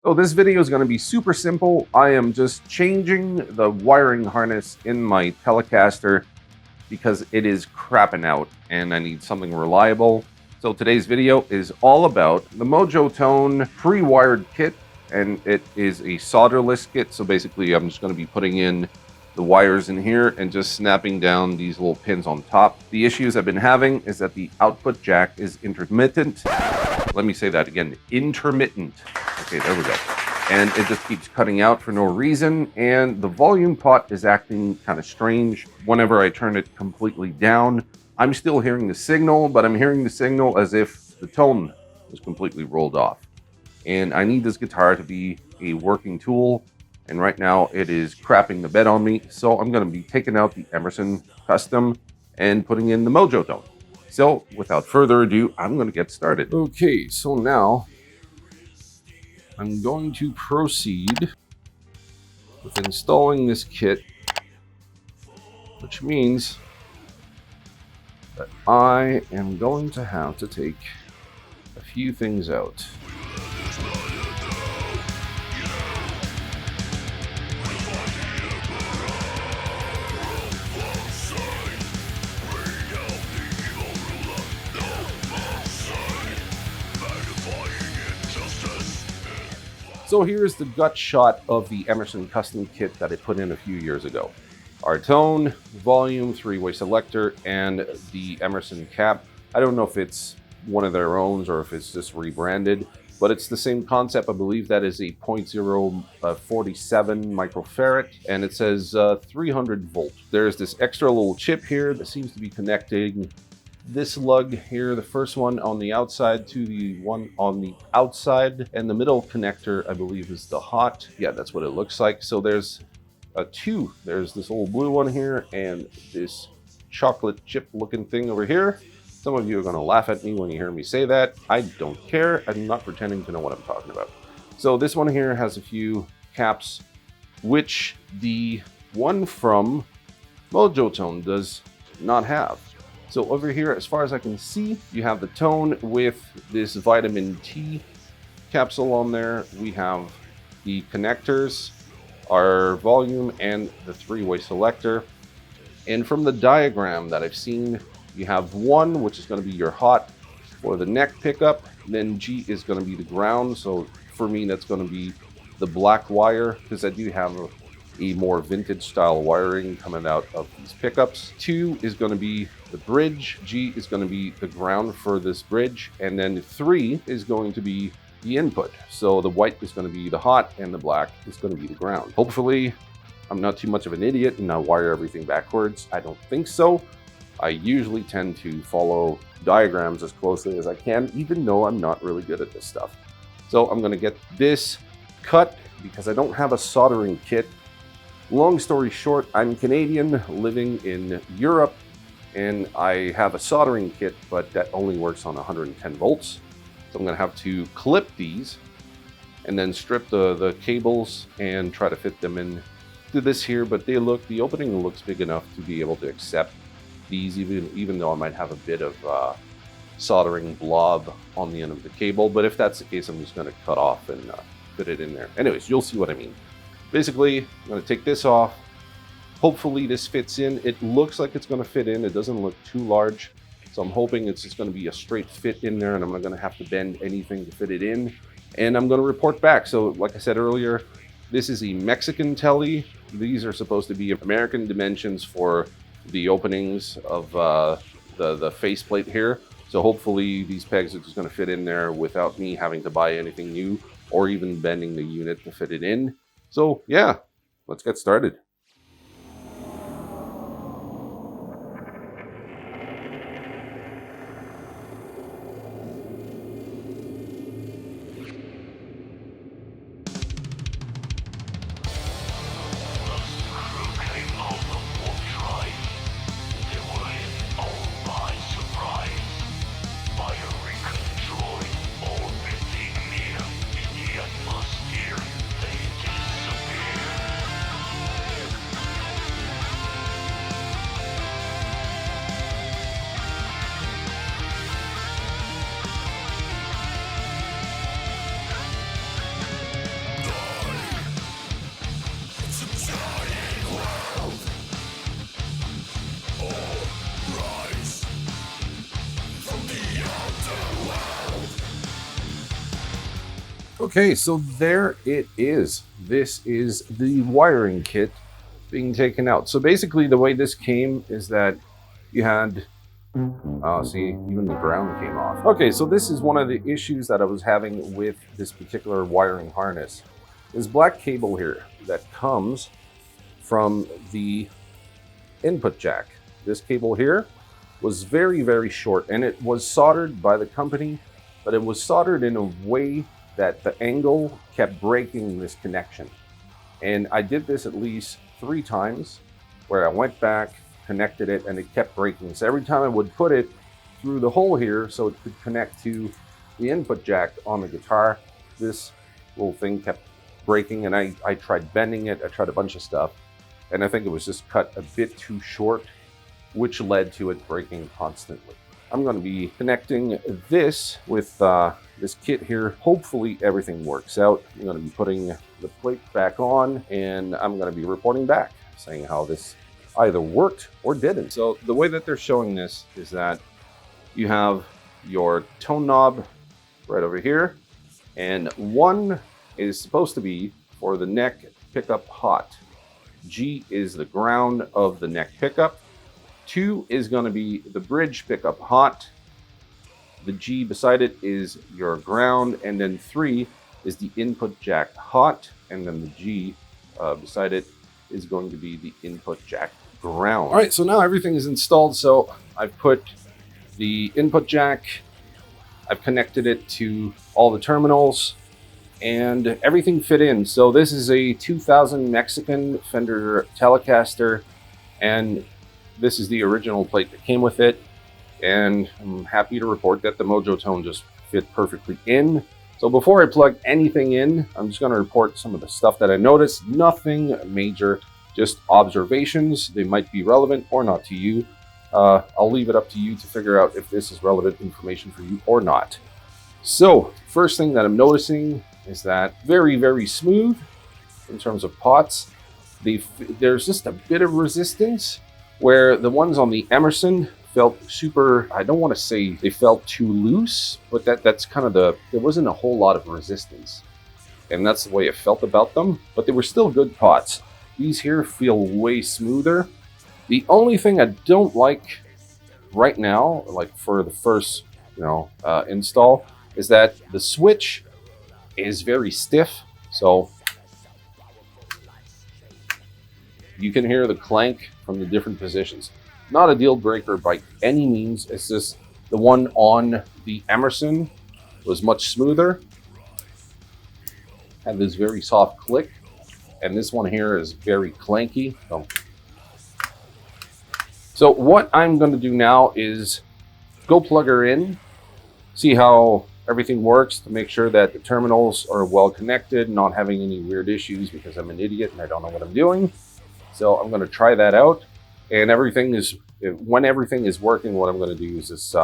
So this video is going to be super simple. I am just changing the wiring harness in my Telecaster because it is crapping out and I need something reliable. So today's video is all about the Mojo Tone pre-wired kit, and it is a solderless kit. So basically I'm just going to be putting in the wires in here and just snapping down these little pins on top. The issues I've been having is that the output jack is intermittent. Let me say that again, intermittent. Okay, there we go. And it just keeps cutting out for no reason. And the volume pot is acting kind of strange. Whenever I turn it completely down, I'm still hearing the signal, but I'm hearing the signal as if the tone was completely rolled off. And I need this guitar to be a working tool. And right now it is crapping the bed on me. So I'm going to be taking out the Emerson Custom and putting in the Mojo Tone. So without further ado, I'm going to get started. Okay, so now I'm going to proceed with installing this kit, which means that I am going to have to take a few things out. So here's the gut shot of the Emerson Custom kit that I put in a few years ago. Our tone, volume, three-way selector, and the Emerson cap. I don't know if it's one of their own or if it's just rebranded, but it's the same concept. I believe that is a 0.047 microfarad, and it says 300 volt. There's this extra little chip here that seems to be connecting this lug here, the first one on the outside to the one on the outside, and the middle connector I believe is the hot. Yeah, that's what it looks like. So there's two. There's this old blue one here and this chocolate chip looking thing over here. Some of you are going to laugh at me when you hear me say that. I don't care. I'm not pretending to know what I'm talking about. So this one here has a few caps, which the one from Mojo Tone does not have. So over here, as far as I can see, you have the tone with this vitamin T capsule on there. We have the connectors, our volume, and the three-way selector. And from the diagram that I've seen, you have one, which is going to be your hot for the neck pickup. Then G is going to be the ground. So for me, that's going to be the black wire, because I do have a more vintage style wiring coming out of these pickups. 2 is going to be the bridge. G is going to be the ground for this bridge. And then 3 is going to be the input. So the white is going to be the hot and the black is going to be the ground. Hopefully I'm not too much of an idiot and I wire everything backwards. I don't think so. I usually tend to follow diagrams as closely as I can, even though I'm not really good at this stuff. So I'm going to get this cut because I don't have a soldering kit. Long story short, I'm Canadian living in Europe, and I have a soldering kit, but that only works on 110 volts. So I'm going to have to clip these and then strip the cables and try to fit them in to this here. But the opening looks big enough to be able to accept these, even though I might have a bit of soldering blob on the end of the cable. But if that's the case, I'm just going to cut off and fit it in there. Anyways, you'll see what I mean. Basically, I'm going to take this off. Hopefully this fits in. It looks like it's going to fit in. It doesn't look too large. So I'm hoping it's just going to be a straight fit in there and I'm not going to have to bend anything to fit it in. And I'm going to report back. So like I said earlier, this is a Mexican telly. These are supposed to be American dimensions for the openings of the faceplate here. So hopefully these pegs are just going to fit in there without me having to buy anything new or even bending the unit to fit it in. So yeah, let's get started. Okay, so there it is. This is the wiring kit being taken out. So basically the way this came is that you had, see, even the ground came off. Okay, so this is one of the issues that I was having with this particular wiring harness. This black cable here that comes from the input jack. This cable here was very, very short, and it was soldered by the company, but it was soldered in a way that the angle kept breaking this connection. And I did this at least 3 times where I went back, connected it, and it kept breaking. So every time I would put it through the hole here so it could connect to the input jack on the guitar, this little thing kept breaking, and I tried bending it, I tried a bunch of stuff, and I think it was just cut a bit too short, which led to it breaking constantly. I'm going to be connecting this with this kit here. Hopefully everything works out. I'm going to be putting the plate back on, and I'm going to be reporting back saying how this either worked or didn't. So the way that they're showing this is that you have your tone knob right over here, and 1 is supposed to be for the neck pickup hot. G is the ground of the neck pickup. 2 is going to be the bridge pickup hot. The G beside it is your ground, and then 3 is the input jack hot, and then the G beside it is going to be the input jack ground. All right, so now everything is installed. So I've put the input jack, I've connected it to all the terminals, and everything fit in. So this is a 2000 Mexican Fender Telecaster, and this is the original plate that came with it. And I'm happy to report that the Mojo Tone just fit perfectly in. So before I plug anything in, I'm just going to report some of the stuff that I noticed. Nothing major, just observations. They might be relevant or not to you. I'll leave it up to you to figure out if this is relevant information for you or not. So first thing that I'm noticing is that very, very smooth in terms of pots. There's just a bit of resistance, where the ones on the Emerson felt super, I don't want to say they felt too loose, but that's kind of there wasn't a whole lot of resistance. And that's the way it felt about them, but they were still good pots. These here feel way smoother. The only thing I don't like right now, like for the first, install, is that the switch is very stiff. So you can hear the clank from the different positions. Not a deal breaker by any means. It's just the one on the Emerson was much smoother, had this very soft click, and this one here is very clanky. So what I'm going to do now is go plug her in, see how everything works to make sure that the terminals are well connected, not having any weird issues, because I'm an idiot and I don't know what I'm doing. So I'm going to try that out, and when everything is working, what I'm going to do is just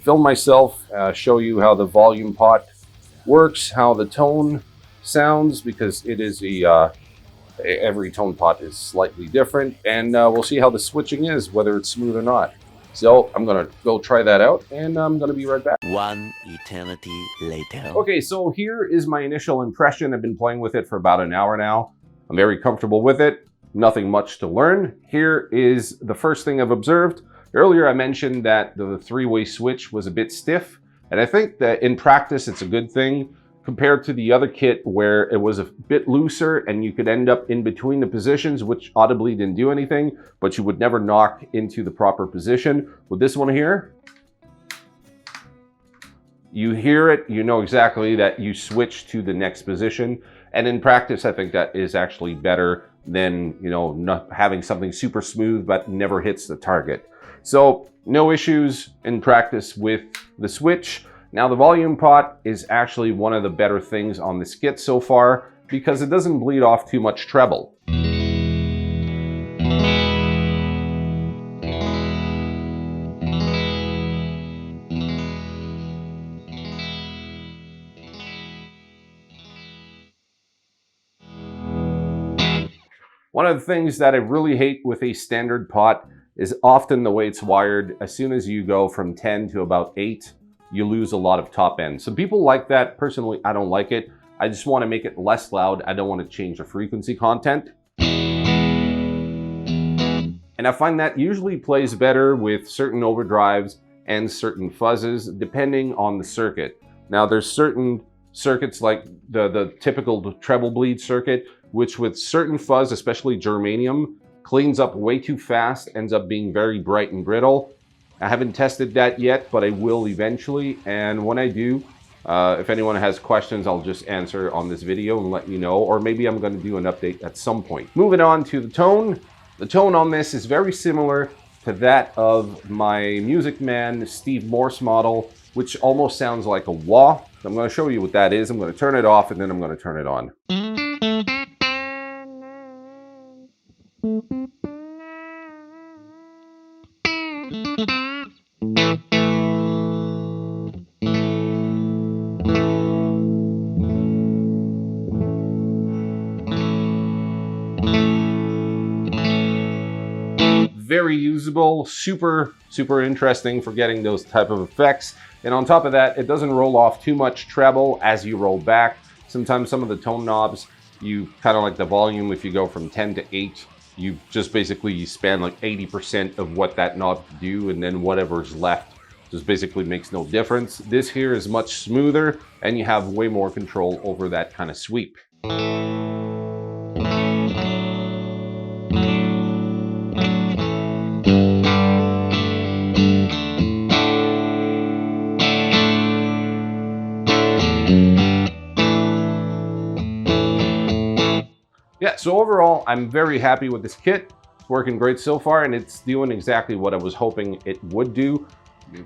film myself, show you how the volume pot works, how the tone sounds, because it is every tone pot is slightly different, and we'll see how the switching is, whether it's smooth or not. So I'm going to go try that out, and I'm going to be right back. 1 eternity later. Okay, so here is my initial impression. I've been playing with it for about an hour now. I'm very comfortable with it. Nothing much to learn. Here is the first thing I've observed. Earlier I mentioned that the 3-way switch was a bit stiff, and I think that in practice it's a good thing compared to the other kit where it was a bit looser and you could end up in between the positions, which audibly didn't do anything, but you would never knock into the proper position. With this one here, you hear it, you know exactly that you switch to the next position. And in practice, I think that is actually better than, not having something super smooth but never hits the target. So no issues in practice with the switch. Now the volume pot is actually one of the better things on this kit so far because it doesn't bleed off too much treble. One of the things that I really hate with a standard pot is often the way it's wired. As soon as you go from 10 to about 8, you lose a lot of top end. Some people like that. Personally, I don't like it. I just want to make it less loud. I don't want to change the frequency content. And I find that usually plays better with certain overdrives and certain fuzzes, depending on the circuit. Now, there's certain circuits like the typical treble bleed circuit, which with certain fuzz, especially germanium, cleans up way too fast, ends up being very bright and brittle. I haven't tested that yet, but I will eventually. And when I do, if anyone has questions, I'll just answer on this video and let you know, or maybe I'm going to do an update at some point. Moving on to the tone. The tone on this is very similar to that of my Music Man Steve Morse model, which almost sounds like a wah. So I'm going to show you what that is. I'm going to turn it off and then I'm going to turn it on. Very usable, super interesting for getting those type of effects. And on top of that, it doesn't roll off too much treble as you roll back. Sometimes some of the tone knobs, you kind of like the volume, if you go from 10 to 8, you just basically span like 80% of what that knob can do, and then whatever's left just basically makes no difference. This here is much smoother, and you have way more control over that kind of sweep. Yeah, so overall, I'm very happy with this kit. It's working great so far, and it's doing exactly what I was hoping it would do.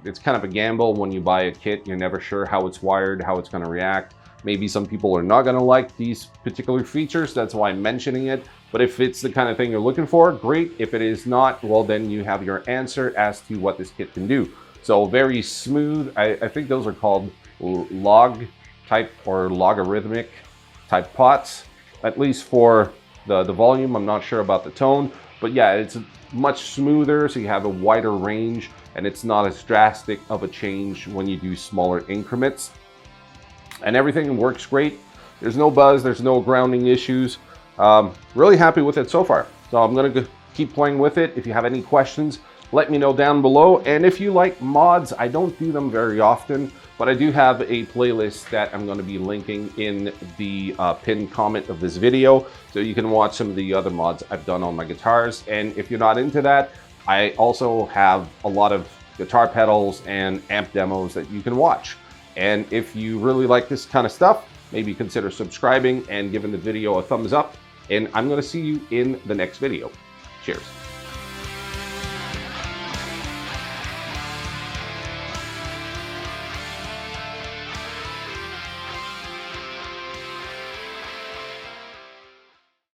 It's kind of a gamble when you buy a kit. You're never sure how it's wired, how it's going to react. Maybe some people are not going to like these particular features. That's why I'm mentioning it. But if it's the kind of thing you're looking for, great. If it is not, well, then you have your answer as to what this kit can do. So very smooth. I think those are called log type or logarithmic type pots. At least for the volume. I'm not sure about the tone, but yeah, it's much smoother, so you have a wider range, and it's not as drastic of a change when you do smaller increments. And everything works great. There's no buzz, there's no grounding issues. Really happy with it so far. So I'm gonna keep playing with it. If you have any questions, let me know down below. And if you like mods, I don't do them very often, but I do have a playlist that I'm going to be linking in the pinned comment of this video, so you can watch some of the other mods I've done on my guitars. And if you're not into that, I also have a lot of guitar pedals and amp demos that you can watch. And if you really like this kind of stuff, maybe consider subscribing and giving the video a thumbs up. And I'm going to see you in the next video. Cheers.